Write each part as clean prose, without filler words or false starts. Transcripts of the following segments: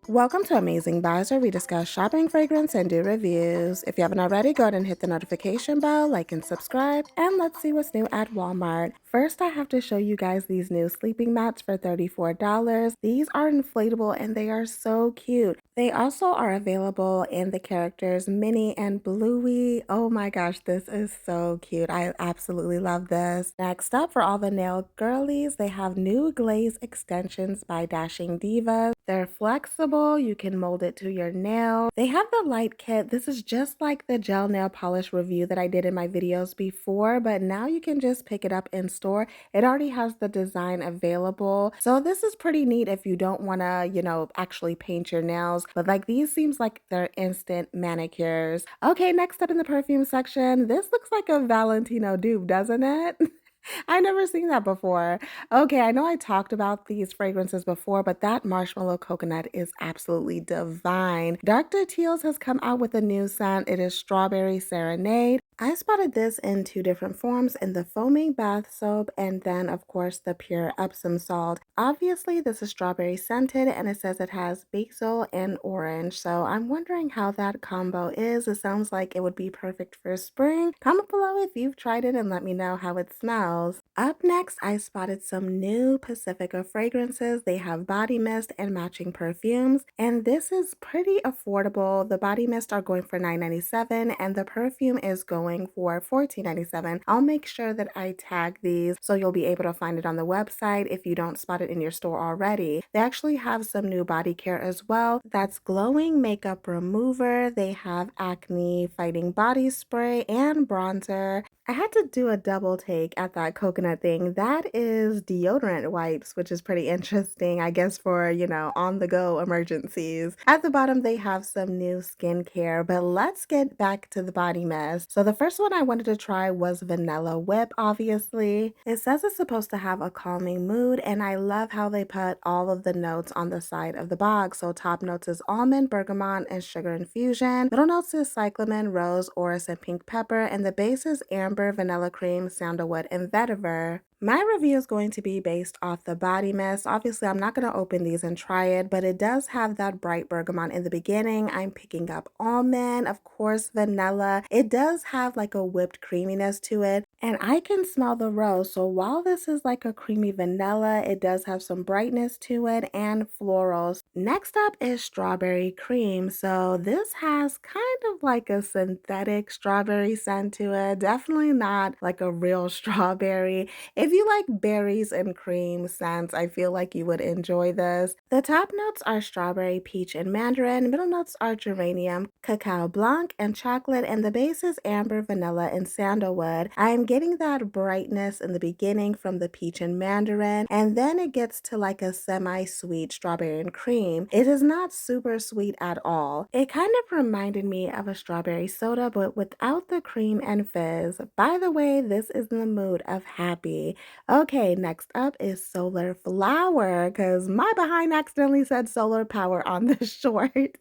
Welcome to Amazing Buys, where we discuss shopping, fragrance, and do reviews. If you haven't already, go ahead and hit the notification bell, like and subscribe, and let's see what's new at Walmart. First, I have to show you guys these new sleeping mats for $34. These are inflatable and they are so cute. They also are available in the characters Minnie and Bluey. Oh my gosh, this is so cute. I absolutely love this. Next up, for all the nail girlies, they have new glaze extensions by Dashing Diva. They're flexible, you can mold it to your nail. They have the light kit. This is just like the gel nail polish review that I did in my videos before, but now you can just pick it up in store. It already has the design available. So this is pretty neat if you don't want to, actually paint your nails, but like these seems like they're instant manicures. Okay, next up in the perfume section, this looks like a Valentino dupe, doesn't it? I never seen that before. Okay, I know I talked about these fragrances before, but that marshmallow coconut is absolutely divine. Dr. Teal's has come out with a new scent. It is Strawberry Serenade. I spotted this in two different forms, in the foaming bath soap and then of course the pure Epsom salt. Obviously this is strawberry scented and it says it has basil and orange. So I'm wondering how that combo is. It sounds like it would be perfect for spring. Comment below if you've tried it and let me know how it smells. Up next, I spotted some new Pacifica fragrances. They have body mist and matching perfumes, and this is pretty affordable. The body mist are going for $9.97 and the perfume is going for $14.97. I'll make sure that I tag these so you'll be able to find it on the website if you don't spot it in your store already. They actually have some new body care as well. That's glowing makeup remover. They have acne fighting body spray and bronzer. I had to do a double take at that coconut thing. That is deodorant wipes, which is pretty interesting, I guess, for, on the go emergencies. At the bottom, they have some new skincare, but let's get back to the body mist. So the first one I wanted to try was Vanilla Whip, obviously. It says it's supposed to have a calming mood, and I love how they put all of the notes on the side of the box. So top notes is almond, bergamot, and sugar infusion. Middle notes is cyclamen, rose, orris, and pink pepper, and the base is amber, vanilla cream, sandalwood, and vetiver. My review is going to be based off the body mist. Obviously, I'm not going to open these and try it, but it does have that bright bergamot in the beginning. I'm picking up almond, of course, vanilla. It does have like a whipped creaminess to it, and I can smell the rose. So while this is like a creamy vanilla, it does have some brightness to it and florals. Next up is strawberry cream. So this has kind of like a synthetic strawberry scent to it. Definitely not like a real strawberry. If you like berries and cream scents, I feel like you would enjoy this. The top notes are strawberry, peach, and mandarin. Middle notes are geranium, cacao blanc, and chocolate, and the base is amber, vanilla, and sandalwood. I am getting that brightness in the beginning from the peach and mandarin, and then it gets to like a semi-sweet strawberry and cream. It is not super sweet at all. It kind of reminded me of a strawberry soda, but without the cream and fizz. By the way, this is in the mood of happy. Okay, next up is Solar Flower, because my behind accidentally said solar power on the short.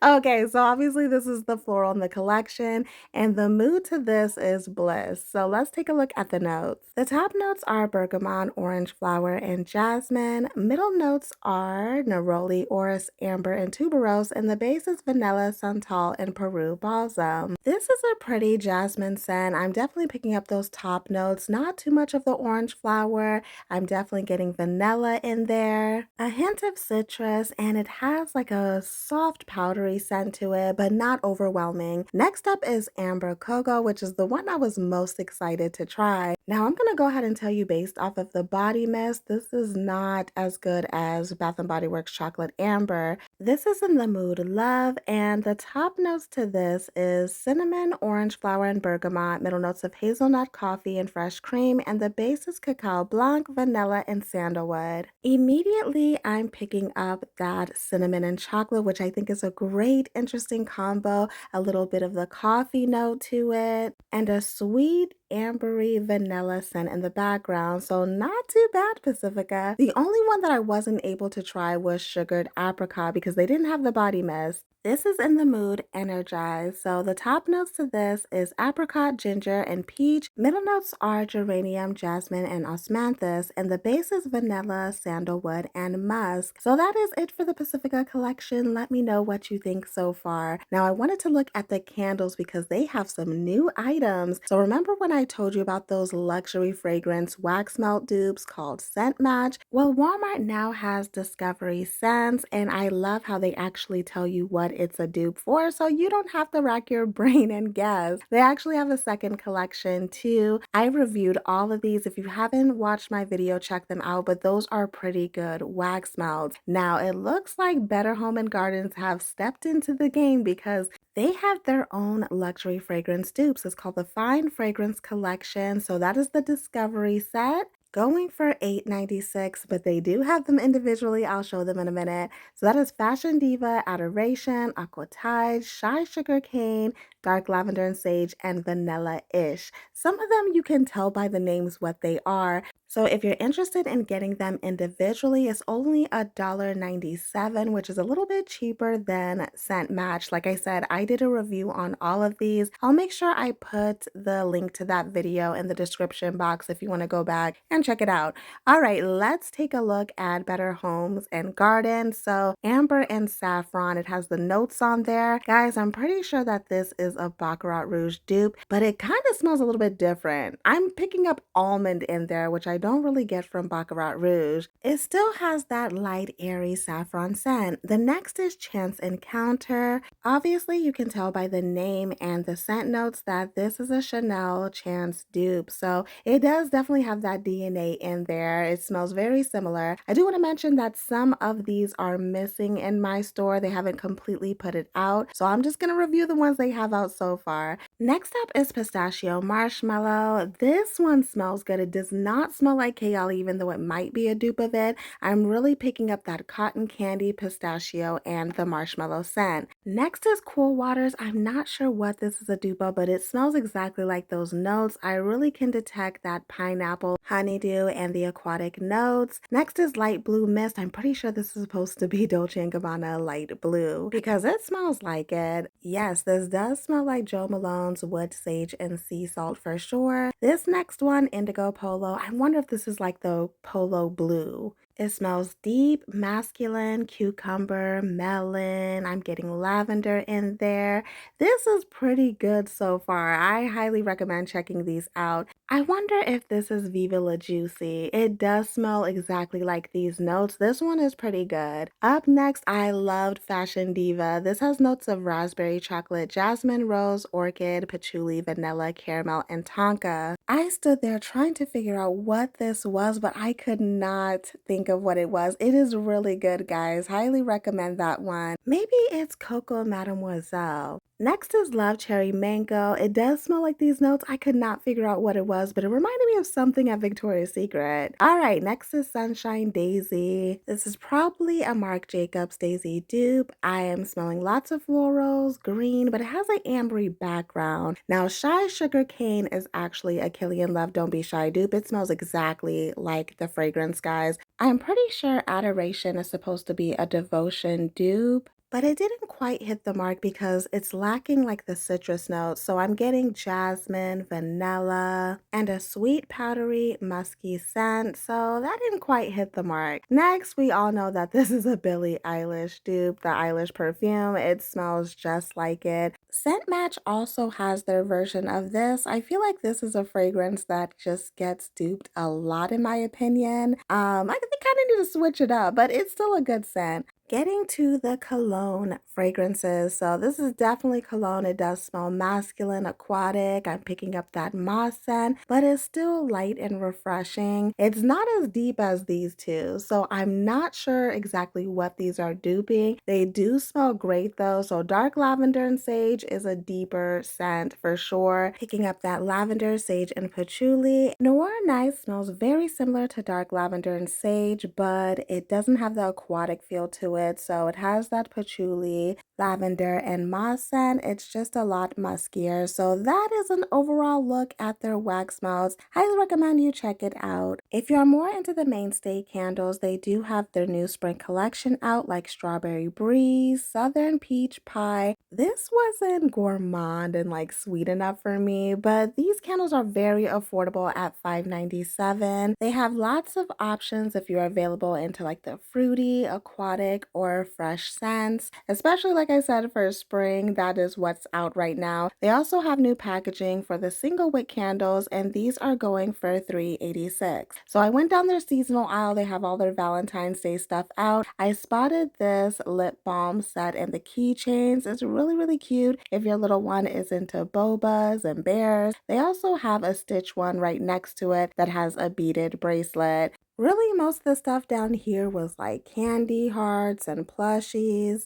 Okay, so obviously this is the floral in the collection, and the mood to this is bliss. So let's take a look at the notes. The top notes are bergamot, orange flower, and jasmine. Middle notes are neroli, orris, amber, and tuberose, and the base is vanilla, santal, and Peru balsam. This is a pretty jasmine scent. I'm definitely picking up those top notes. Not too much of the orange flower. I'm definitely getting vanilla in there. A hint of citrus, and it has like a soft powdery scent to it, but not overwhelming. Next up is Amber Cocoa, which is the one I was most excited to try. Now I'm gonna go ahead and tell you based off of the body mist, this is not as good as Bath& Body Works Chocolate Amber. This is in the mood love, and the top notes to this is cinnamon, orange flower, and bergamot, middle notes of hazelnut, coffee, and fresh cream, and the base is cacao blanc, vanilla, and sandalwood. Immediately, I'm picking up that cinnamon and chocolate, which I think is a great, interesting combo, a little bit of the coffee note to it, and a sweet, ambery vanilla scent in the background, so not too bad, Pacifica. The only one that I wasn't able to try was sugared apricot because they didn't have the body mist. This is in the mood energized. So the top notes to this is apricot, ginger, and peach. Middle notes are geranium, jasmine, and osmanthus, and the base is vanilla, sandalwood, and musk. So that is it for the Pacifica collection. Let me know what you think so far. Now I wanted to look at the candles because they have some new items. So remember when I told you about those luxury fragrance wax melt dupes called Scent Match? Well, Walmart now has Discovery Scents, and I love how they actually tell you what it's a dupe for, so you don't have to rack your brain and guess. They actually have a second collection too. I reviewed all of these. If you haven't watched my video, check them out, but those are pretty good wax melts. Now, it looks like Better Home and Gardens have stepped into the game because they have their own luxury fragrance dupes. It's called the Fine Fragrance Collection. So that is the Discovery set. Going for $8.96, but they do have them individually. I'll show them in a minute. So that is Fashion Diva, Adoration, Aqua Tide, Shy Sugar Cane, Dark Lavender and Sage, and Vanilla-ish. Some of them you can tell by the names what they are. So if you're interested in getting them individually, it's only $1.97, which is a little bit cheaper than Scent Match. Like I said, I did a review on all of these. I'll make sure I put the link to that video in the description box if you want to go back and check it out. All right, let's take a look at Better Homes and Gardens. So amber and saffron, it has the notes on there. Guys, I'm pretty sure that this is a Baccarat Rouge dupe, but it kind of smells a little bit different. I'm picking up almond in there, which I don't really get from Baccarat Rouge. It still has that light, airy saffron scent. The next is Chance Encounter. Obviously, you can tell by the name and the scent notes that this is a Chanel Chance dupe. So it does definitely have that DNA in there. It smells very similar. I do want to mention that some of these are missing in my store. They haven't completely put it out. So I'm just going to review the ones they have out so far. Next up is Pistachio Marshmallow. This one smells good. It does not smell like kale, even though it might be a dupe of it. I'm really picking up that cotton candy, pistachio, and the marshmallow scent. Next is Cool Waters. I'm not sure what this is a dupe of, but it smells exactly like those notes. I really can detect that pineapple, honeydew, and the aquatic notes. Next is Light Blue Mist. I'm pretty sure this is supposed to be Dolce & Gabbana Light Blue because it smells like it. Yes, this does smell like Jo Malone's Wood Sage and Sea Salt for sure. This next one, Indigo Polo, I wonder if this is like the Polo Blue. It smells deep, masculine, cucumber, melon. I'm getting lavender in there. This is pretty good so far. I highly recommend checking these out. I wonder if this is Viva La Juicy. It does smell exactly like these notes. This one is pretty good. Up next, I loved Fashion Diva. This has notes of raspberry, chocolate, jasmine, rose, orchid, patchouli, vanilla, caramel, and tonka. I stood there trying to figure out what this was, but I could not think of what it was. It is really good, guys. Highly recommend that one. Maybe it's Coco Mademoiselle. Next is Love Cherry Mango. It does smell like these notes. I could not figure out what it was, but it reminded me of something at Victoria's Secret. All right, next is Sunshine Daisy. This is probably a Marc Jacobs Daisy dupe. I am smelling lots of florals, green, but it has an ambery background. Now, Shy Sugar Cane is actually a Killian Love Don't Be Shy dupe. It smells exactly like the fragrance, guys. I'm pretty sure Adoration is supposed to be a Devotion dupe, but it didn't quite hit the mark because it's lacking like the citrus notes. So I'm getting jasmine, vanilla, and a sweet powdery musky scent. So that didn't quite hit the mark. Next, we all know that this is a Billie Eilish dupe, the Eilish perfume. It smells just like it. Scent Match also has their version of this. I feel like this is a fragrance that just gets duped a lot in my opinion. I think they kind of need to switch it up, but it's still a good scent. Getting to the cologne fragrances. So this is definitely cologne. It does smell masculine, aquatic. I'm picking up that moss scent, but it's still light and refreshing. It's not as deep as these two. So I'm not sure exactly what these are duping. They do smell great though. So dark lavender and sage is a deeper scent for sure. Picking up that lavender, sage, and patchouli. Noir Nice smells very similar to dark lavender and sage, but it doesn't have the aquatic feel to it. it. So it has that patchouli, lavender, and moss scent. It's just a lot muskier. So that is an overall look at their wax melts. Highly recommend you check it out. If you're more into the mainstay candles, they do have their new spring collection out, like Strawberry Breeze, Southern Peach Pie. This wasn't gourmand and like sweet enough for me, but these candles are very affordable at $5.97. They have lots of options if you're available into like the fruity, aquatic, or fresh scents, especially like I said for spring. That is what's out right now. They also have new packaging for the single wick candles, and these are going for $3.86. So I went down their seasonal aisle. They have all their Valentine's Day stuff out. I spotted this lip balm set and the keychains. It's really cute if your little one is into bobas and bears. They also have a stitch one right next to it that has a beaded bracelet. Really, most of the stuff down here was like candy hearts and plushies.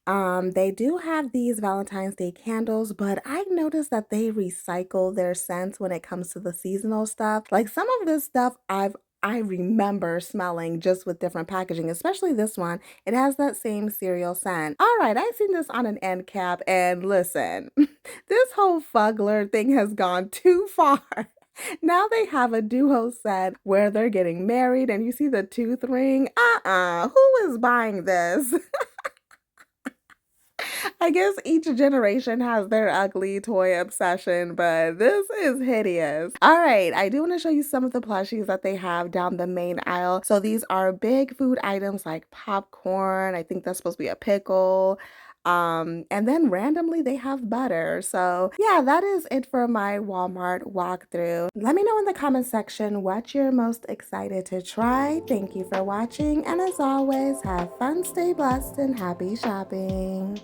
They do have these Valentine's Day candles, but I noticed that they recycle their scents when it comes to the seasonal stuff. Like some of this stuff I remember smelling just with different packaging, especially this one. It has that same cereal scent. All right, I've seen this on an end cap, and listen, this whole Fugler thing has gone too far. Now they have a duo set where they're getting married, and you see the tooth ring. Who is buying this? I guess each generation has their ugly toy obsession, but this is hideous. All right, I do want to show you some of the plushies that they have down the main aisle. So these are big food items like popcorn. I think that's supposed to be a pickle. And then randomly they have butter. So yeah, that is it for my Walmart walkthrough. Let me know in the comment section what you're most excited to try. Thank you for watching, and as always, have fun, stay blessed, and happy shopping.